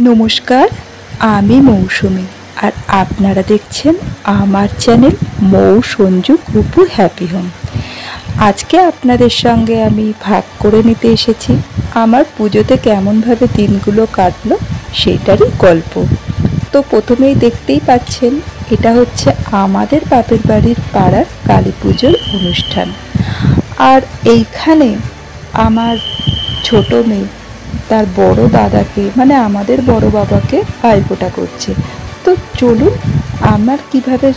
नमस्कार आमी मौसुमी और आपनारा देखছেন आमार चैनल मौ संजू गुपू हैपी होम। आज के आपनादेर संगे आमी भाग करे निते एसेछि आमार पुजोते केमन भावे दिनगुलो काटलो सेटारই गल्प। तो प्रथमेই देखतेই পাচ্ছেন এটা হচ্ছে আমাদের বাপের বাড়ির পাড়ার কালী পুজোর অনুষ্ঠান। আর এইখানে আমার ছোট মেয়ে তার বড় দাদাকে মানে আমাদের বড় বাবাকে ভাইফোঁটা করছে। তো চলুন আমার কিভাবে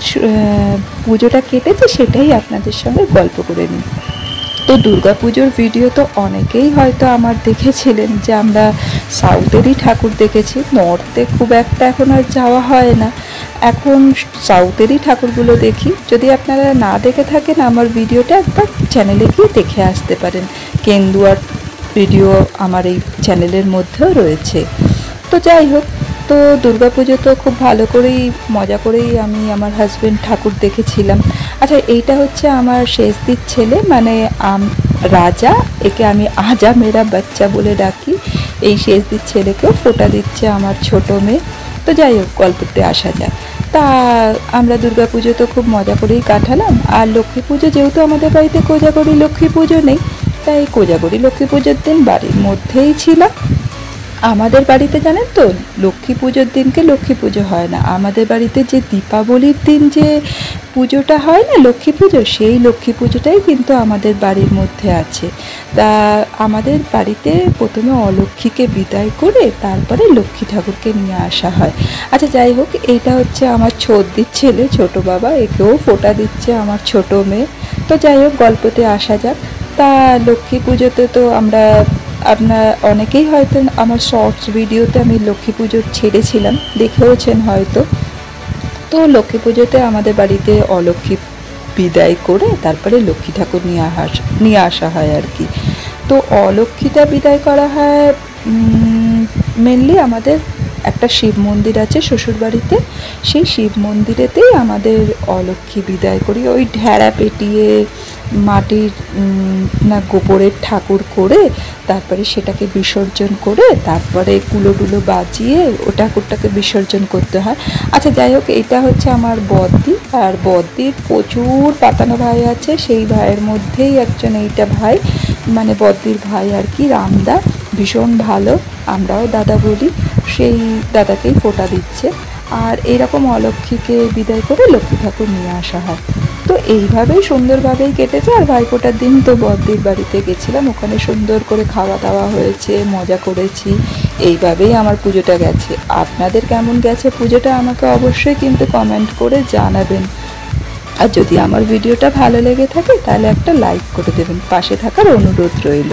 পুজোটা কেটেছে সেটাই আপনাদের সঙ্গে গল্প করে নিই। তো দুর্গাপুজোর ভিডিও তো অনেকেই হয়তো আমার দেখেছিলেন যে আমরা সাউথেরই ঠাকুর দেখেছি, নর্থে খুব একটা এখন আর যাওয়া হয় না, এখন সাউথেরই ঠাকুরগুলো দেখি। যদি আপনারা না দেখে থাকেন আমার ভিডিওটা একবার চ্যানেলে গিয়ে দেখে আসতে পারেন, কেন্দুয়ার ভিডিও আমার এই চ্যানেলের মধ্যেও রয়েছে। তো যাই হোক, তো দুর্গাপুজো তো খুব ভালো করেই মজা করেই আমি আমার হাজব্যান্ড ঠাকুর দেখেছিলাম। আচ্ছা, এইটা হচ্ছে আমার শেষদির ছেলে মানে রাজা, একে আমি আজা মেরা বাচ্চা বলে ডাকি। এই শেষদির ছেলেকেও ফোঁটা দিচ্ছে আমার ছোট মেয়ে। তো যাই হোক, গল্পতে আসা যাক। তা আমরা দুর্গাপুজো তো খুব মজা করেই কাটালাম। আর লক্ষ্মী পুজো যেহেতু আমাদের বাড়িতে কোজাগরি লক্ষ্মী পুজো নেই, তাই কোজাগরি লক্ষ্মী পুজোর দিন বাড়ির মধ্যেই ছিলাম। আমাদের বাড়িতে জানেন তো লক্ষ্মী পুজোর দিনকে লক্ষ্মী পুজো হয় না, আমাদের বাড়িতে যে দীপাবলির দিন যে পুজোটা হয় না লক্ষ্মী পুজো, সেই লক্ষ্মী পুজোটাই কিন্তু আমাদের বাড়ির মধ্যে আছে। তা আমাদের বাড়িতে প্রথমে অলক্ষ্মীকে বিদায় করে তারপরে লক্ষ্মী ঠাকুরকে নিয়ে আসা হয়। আচ্ছা যাই হোক, এইটা হচ্ছে আমার ছোটদির ছেলে ছোট বাবা, একেও ফোঁটা দিচ্ছে আমার ছোট মেয়ে। তো যাই হোক, গল্পতে আসা যাক। তা লক্ষ্মী পুজোতে তো আমরা আপনার অনেকেই হয়তো আমার শর্টস ভিডিওতে আমি লক্ষ্মী পুজো ছেড়েছিলাম, দেখেওছেন হয়তো। তো লক্ষ্মী পুজোতে আমাদের বাড়িতে অলক্ষ্মী বিদায় করে তারপরে লক্ষ্মী ঠাকুর নিয়ে আসা হয় আর কি। তো অলক্ষ্মীটা বিদায় করা হয় মেনলি আমাদের একটা শিব মন্দির আছে শ্বশুরবাড়িতে, সেই শিব মন্দিরেতেই আমাদের অলক্ষ্মী বিদায় করি। ওই ঢেড়া পেটিয়ে মাটির না গোবরের ঠাকুর করে তারপরে সেটাকে বিসর্জন করে তারপরে কুলো টুলো বাজিয়ে ও ঠাকুরটাকে বিসর্জন করতে হয়। আচ্ছা যাই হোক, এইটা হচ্ছে আমার বদ্দি, আর বদ্দির প্রচুর পাতানো ভাই আছে, সেই ভাইয়ের মধ্যেই একজন এইটা ভাই মানে বদ্দির ভাই আর কি, রামদা, ভীষণ ভালো, আমরাও দাদা বলি, সেই দাদাকেই ফোঁটা দিচ্ছে। আর এইরকম অলক্ষ্মীকে বিদায় করে লক্ষ্মী ঠাকুর নিয়ে আসা হয়। তো এইভাবেই সুন্দরভাবেই কেটেছে। আর ভাইফোঁটার দিন তো বদ্দির বাড়িতে গেছিলাম, ওখানে সুন্দর করে খাওয়া দাওয়া হয়েছে, মজা করেছি। এইভাবেই আমার পুজোটা গেছে। আপনাদের কেমন গেছে পুজোটা আমাকে অবশ্যই কিন্তু কমেন্ট করে জানাবেন। আর যদি আমার ভিডিওটা ভালো লেগে থাকে তাহলে একটা লাইক করে দেবেন, পাশে থাকার অনুরোধ রইল।